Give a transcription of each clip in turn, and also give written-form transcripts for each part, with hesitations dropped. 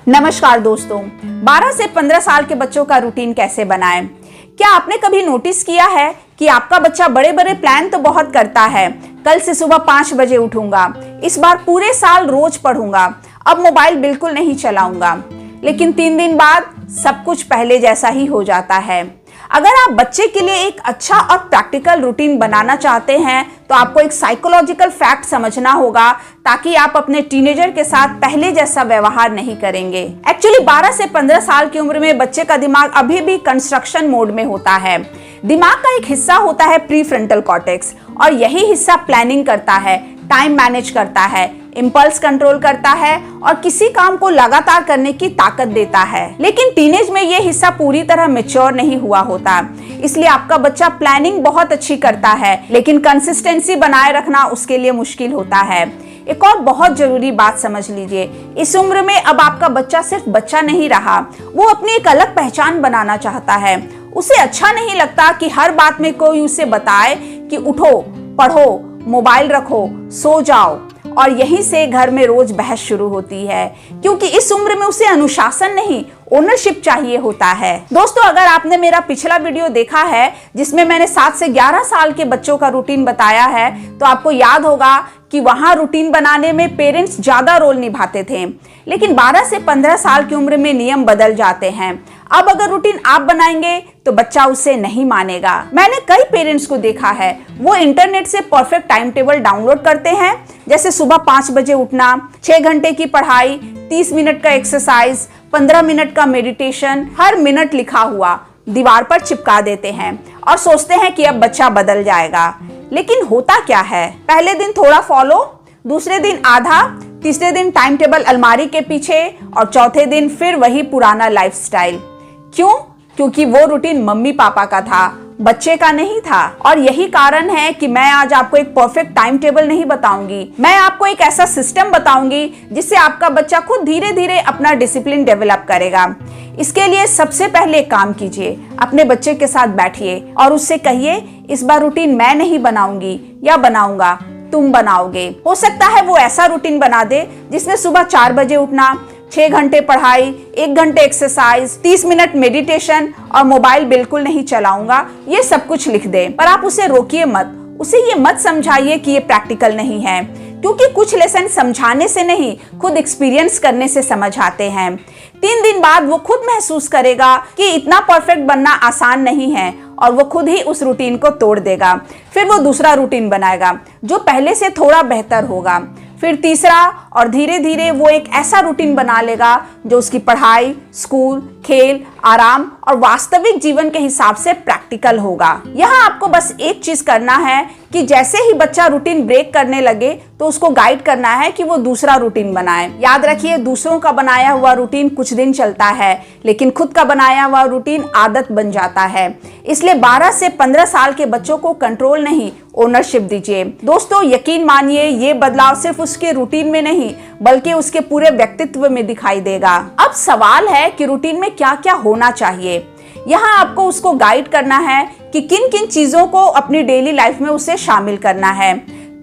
नमस्कार दोस्तों, 12 से 15 साल के बच्चों का रूटीन कैसे बनाएं? क्या आपने कभी नोटिस किया है कि आपका बच्चा बड़े बड़े प्लान तो बहुत करता है। कल से सुबह 5 बजे उठूंगा, इस बार पूरे साल रोज पढ़ूंगा, अब मोबाइल बिल्कुल नहीं चलाऊंगा। लेकिन 3 दिन बाद सब कुछ पहले जैसा ही हो जाता है। अगर आप बच्चे के लिए एक अच्छा और प्रैक्टिकल रूटीन बनाना चाहते हैं तो आपको एक साइकोलॉजिकल फैक्ट समझना होगा, ताकि आप अपने टीनेजर के साथ पहले जैसा व्यवहार नहीं करेंगे। एक्चुअली 12 से 15 साल की उम्र में बच्चे का दिमाग अभी भी कंस्ट्रक्शन मोड में होता है। दिमाग का एक हिस्सा होता है प्रीफ्रंटल कॉर्टेक्स, और यही हिस्सा प्लानिंग करता है, टाइम मैनेज करता है, इंपल्स कंट्रोल करता है और किसी काम को लगातार करने की ताकत देता है। लेकिन टीनेज में ये हिस्सा पूरी तरह मैच्योर नहीं हुआ होता, इसलिए आपका बच्चा प्लानिंग बहुत अच्छी करता है, लेकिन कंसिस्टेंसी बनाए रखना उसके लिए मुश्किल होता है। एक और बहुत जरूरी बात समझ लीजिए, इस उम्र में अब आपका बच्चा सिर्फ बच्चा नहीं रहा, वो अपनी एक अलग पहचान बनाना चाहता है। उसे अच्छा नहीं लगता कि हर बात में कोई उसे बताए कि उठो, पढ़ो, मोबाइल रखो, सो जाओ, और यहीं से घर में रोज बहस शुरू होती है, क्योंकि इस उम्र में उसे अनुशासन नहीं, ओनरशिप चाहिए होता है। दोस्तों, अगर आपने मेरा पिछला वीडियो देखा है जिसमें मैंने 7 से 11 साल के बच्चों का रूटीन बताया है, तो आपको याद होगा कि वहां रूटीन बनाने में पेरेंट्स ज्यादा रोल निभाते थे। लेकिन 12 से 15 साल की उम्र में नियम बदल जाते हैं। अब अगर रूटीन आप बनाएंगे तो बच्चा उसे नहीं मानेगा। मैंने कई पेरेंट्स को देखा है, वो इंटरनेट से परफेक्ट टाइम टेबल डाउनलोड करते हैं, जैसे सुबह 5 बजे उठना, 6 घंटे की पढ़ाई, 30 मिनट का एक्सरसाइज, 15 मिनट का मेडिटेशन, हर मिनट लिखा हुआ दीवार पर चिपका देते हैं और सोचते हैं कि अब बच्चा बदल जाएगा। लेकिन होता क्या है, पहले दिन थोड़ा फॉलो, दूसरे दिन आधा, तीसरे दिन टाइम टेबल अलमारी के पीछे और चौथे दिन फिर वही पुराना लाइफस्टाइल। क्यों? क्योंकि वो रूटीन मम्मी पापा का था, बच्चे का नहीं था। और यही कारण है कि मैं आज आपको एक परफेक्ट टाइम टेबल नहीं बताऊंगी, मैं आपको एक ऐसा सिस्टम बताऊंगी जिससे आपका बच्चा खुद धीरे धीरे अपना डिसिप्लिन डेवलप करेगा। इसके लिए सबसे पहले एक काम कीजिए, अपने बच्चे के साथ बैठिए और उससे कहिए, इस बार रूटीन मैं नहीं बनाऊंगी या बनाऊंगा, तुम बनाओगे। हो सकता है वो ऐसा रूटीन बना दे जिसमें सुबह 4 बजे उठना, 6 घंटे पढ़ाई, 1 घंटे एक्सरसाइज, 30 मिनट मेडिटेशन और मोबाइल बिल्कुल नहीं चलाऊंगा, ये सब कुछ लिख दे। पर आप उसे रोकिए मत, उसे ये मत समझाइए कि ये प्रैक्टिकल नहीं है, क्योंकि कुछ लेसन समझाने से नहीं, खुद एक्सपीरियंस करने से समझ आते हैं। 3 दिन बाद वो खुद महसूस करेगा कि इतना परफेक्ट बनना आसान नहीं है और वो खुद ही उस रूटीन को तोड़ देगा। फिर वो दूसरा रूटीन बनाएगा जो पहले से थोड़ा बेहतर होगा, फिर तीसरा, और धीरे धीरे वो एक ऐसा रूटीन बना लेगा जो उसकी पढ़ाई, स्कूल, खेल, आराम और वास्तविक जीवन के हिसाब से प्रैक्टिकल होगा। यहाँ आपको बस एक चीज करना है कि जैसे ही बच्चा रूटीन ब्रेक करने लगे तो उसको गाइड करना है कि वो दूसरा रूटीन बनाए। याद रखिए, दूसरों का बनाया हुआ रूटीन कुछ दिन चलता है, लेकिन खुद का बनाया हुआ रूटीन आदत बन जाता है। इसलिए 12 से 15 साल के बच्चों को कंट्रोल नहीं, ओनरशिप दीजिए। दोस्तों, यकीन मानिए, ये बदलाव सिर्फ उसके रूटीन में नहीं बल्कि उसके पूरे व्यक्तित्व में दिखाई देगा। अब सवाल है कि रूटीन में क्या क्या होना चाहिए। यहाँ आपको उसको गाइड करना है कि किन किन चीजों को अपनी डेली लाइफ में उसे शामिल करना है,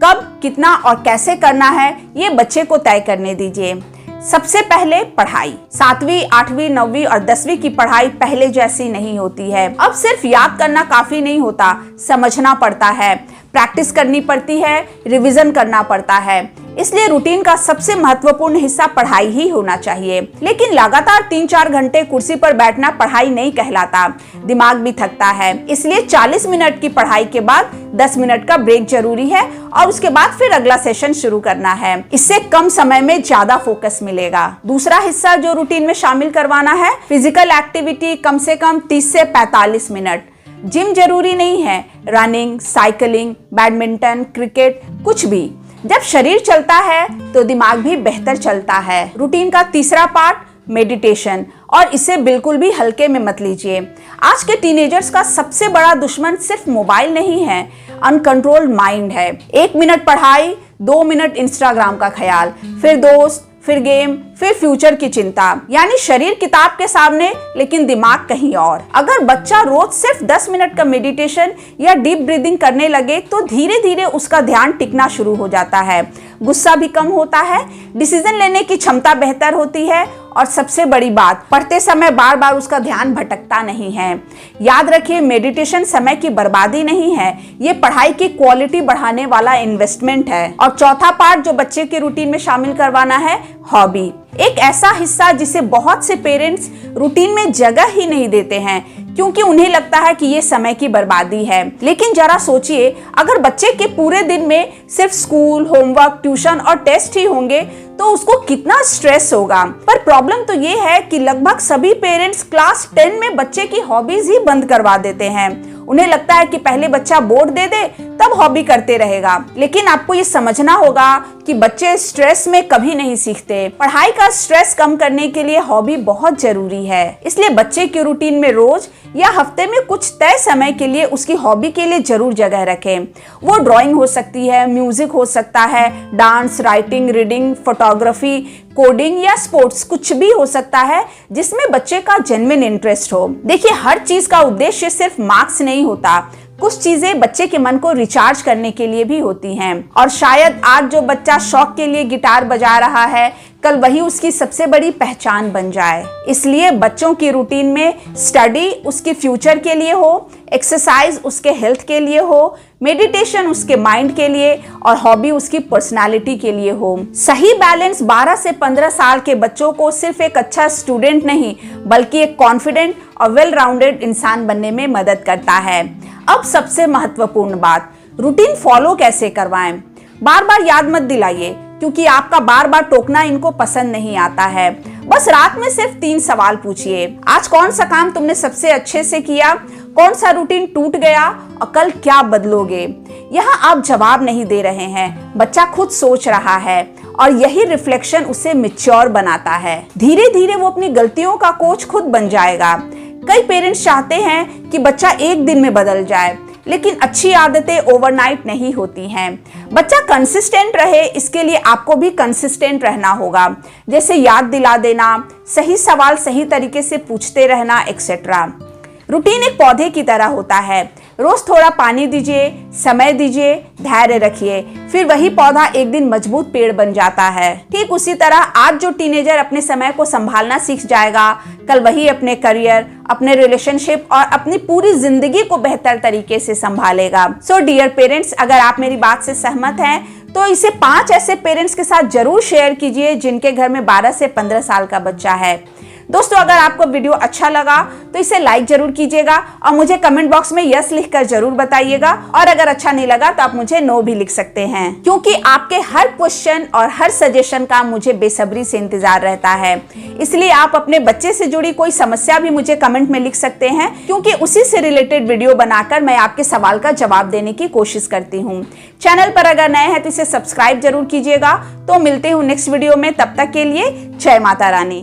कब, कितना और कैसे करना है, ये बच्चे को तय करने दीजिए। सबसे पहले पढ़ाई। 7वीं, 8वीं, 9वीं और 10वीं की पढ़ाई पहले जैसी नहीं होती है। अब सिर्फ याद करना काफी नहीं होता, समझना पड़ता है, प्रैक्टिस करनी पड़ती है, रिवीजन करना पड़ता है। इसलिए रूटीन का सबसे महत्वपूर्ण हिस्सा पढ़ाई ही होना चाहिए। लेकिन लगातार 3-4 घंटे कुर्सी पर बैठना पढ़ाई नहीं कहलाता, दिमाग भी थकता है। इसलिए 40 मिनट की पढ़ाई के बाद 10 मिनट का ब्रेक जरूरी है और उसके बाद फिर अगला सेशन शुरू करना है। इससे कम समय में ज्यादा फोकस मिलेगा। दूसरा हिस्सा जो रूटीन में शामिल करवाना है, फिजिकल एक्टिविटी, कम से कम 30 से 45 मिनट। जिम जरूरी नहीं है, रनिंग, साइकिलिंग, बैडमिंटन, क्रिकेट, कुछ भी। जब शरीर चलता है तो दिमाग भी बेहतर चलता है। रूटीन का तीसरा पार्ट, मेडिटेशन, और इसे बिल्कुल भी हल्के में मत लीजिए। आज के टीनेजर्स का सबसे बड़ा दुश्मन सिर्फ मोबाइल नहीं है, अनकंट्रोल्ड माइंड है। 1 मिनट पढ़ाई, 2 मिनट इंस्टाग्राम का ख्याल, फिर दोस्त, फिर गेम, फिर फ्यूचर की चिंता, यानी शरीर किताब के सामने लेकिन दिमाग कहीं और। अगर बच्चा रोज सिर्फ 10 मिनट का मेडिटेशन या डीप ब्रीदिंग करने लगे तो धीरे धीरे उसका ध्यान टिकना शुरू हो जाता है, गुस्सा भी कम होता है, डिसीजन लेने की क्षमता बेहतर होती है और सबसे बड़ी बात, पढ़ते समय बार बार उसका ध्यान भटकता नहीं है। याद रखिए, मेडिटेशन समय की बर्बादी नहीं है, ये पढ़ाई की क्वालिटी बढ़ाने वाला इन्वेस्टमेंट है। और चौथा पार्ट जो बच्चे के रूटीन में शामिल करवाना है, हॉबी। एक ऐसा हिस्सा जिसे बहुत से पेरेंट्स रूटीन में जगह ही नहीं देते हैं क्योंकि उन्हें लगता है कि ये समय की बर्बादी है। लेकिन जरा सोचिए, अगर बच्चे के पूरे दिन में सिर्फ स्कूल, होमवर्क, ट्यूशन और टेस्ट ही होंगे तो उसको कितना स्ट्रेस होगा। पर प्रॉब्लम तो ये है कि लगभग सभी पेरेंट्स क्लास 10 में बच्चे की हॉबीज ही बंद करवा देते हैं। उन्हें लगता है कि पहले बच्चा बोर्ड दे दे तब हॉबी करते रहेगा। लेकिन आपको ये समझना होगा कि बच्चे स्ट्रेस में कभी नहीं सीखते। पढ़ाई का स्ट्रेस कम करने के लिए हॉबी बहुत जरूरी है। इसलिए बच्चे के रूटीन में रोज या हफ्ते में कुछ तय समय के लिए उसकी हॉबी के लिए जरूर जगह रखें। वो ड्राइंग हो सकती है, म्यूजिक हो सकता है, dance, writing, reading, photography, coding या स्पोर्ट्स, कुछ भी हो सकता है जिसमें बच्चे का जेन्युइन इंटरेस्ट हो। देखिए, हर चीज का उद्देश्य सिर्फ मार्क्स नहीं होता, कुछ चीजें बच्चे के मन को रिचार्ज करने के लिए भी होती हैं। और शायद आज जो बच्चा शौक के लिए गिटार बजा रहा है, कल वही उसकी सबसे बड़ी पहचान बन जाए। इसलिए बच्चों की रूटीन में स्टडी उसके फ्यूचर के लिए हो, एक्सरसाइज उसके हेल्थ के लिए हो, मेडिटेशन उसके माइंड के लिए और हॉबी उसकी पर्सनालिटी के लिए हो। सही बैलेंस 12 से 15 साल के बच्चों को सिर्फ एक अच्छा स्टूडेंट नहीं बल्कि एक कॉन्फिडेंट और वेल राउंडेड इंसान बनने में मदद करता है। अब सबसे महत्वपूर्ण बात, रूटीन फॉलो कैसे करवाएं। बार बार याद मत दिलाइए क्योंकि आपका बार बार टोकना इनको पसंद नहीं आता है। बस रात में सिर्फ 3 सवाल पूछिए। आज कौन सा काम तुमने सबसे अच्छे से किया, कौन सा रूटीन टूट गया और कल क्या बदलोगे। यहाँ आप जवाब नहीं दे रहे हैं, बच्चा खुद सोच रहा है और यही रिफ्लेक्शन उसे मैच्योर बनाता है। धीरे धीरे वो अपनी गलतियों का कोच खुद बन जाएगा। कई पेरेंट्स चाहते हैं कि बच्चा एक दिन में बदल जाए, लेकिन अच्छी आदतें ओवरनाइट नहीं होती हैं। बच्चा कंसिस्टेंट रहे, इसके लिए आपको भी कंसिस्टेंट रहना होगा, जैसे याद दिला देना, सही सवाल सही तरीके से पूछते रहना, एक्सेट्रा। रूटीन एक पौधे की तरह होता है, रोज थोड़ा पानी दीजिए, समय दीजिए, धैर्य रखिए, फिर वही पौधा एक दिन मजबूत पेड़ बन जाता है। ठीक उसी तरह आज जो टीनेजर अपने समय को संभालना सीख जाएगा, कल वही अपने करियर, अपने रिलेशनशिप और अपनी पूरी जिंदगी को बेहतर तरीके से संभालेगा। सो डियर पेरेंट्स, अगर आप मेरी बात से सहमत हैं तो इसे 5 ऐसे पेरेंट्स के साथ जरूर शेयर कीजिए जिनके घर में 12 से 15 साल का बच्चा है। दोस्तों, अगर आपको वीडियो अच्छा लगा तो इसे लाइक जरूर कीजिएगा और मुझे कमेंट बॉक्स में यस लिखकर जरूर बताइएगा। और अगर अच्छा नहीं लगा तो आप मुझे नो भी लिख सकते हैं, क्योंकि आपके हर क्वेश्चन और हर सजेशन का मुझे बेसब्री से इंतजार रहता है। इसलिए आप अपने बच्चे से जुड़ी कोई समस्या भी मुझे कमेंट में लिख सकते हैं, क्योंकि उसी से रिलेटेड वीडियो बनाकर मैं आपके सवाल का जवाब देने की कोशिश करती हूँ। चैनल पर अगर नए हैं तो इसे सब्सक्राइब जरूर कीजिएगा। तो मिलते हूँ नेक्स्ट वीडियो में, तब तक के लिए जय माता रानी।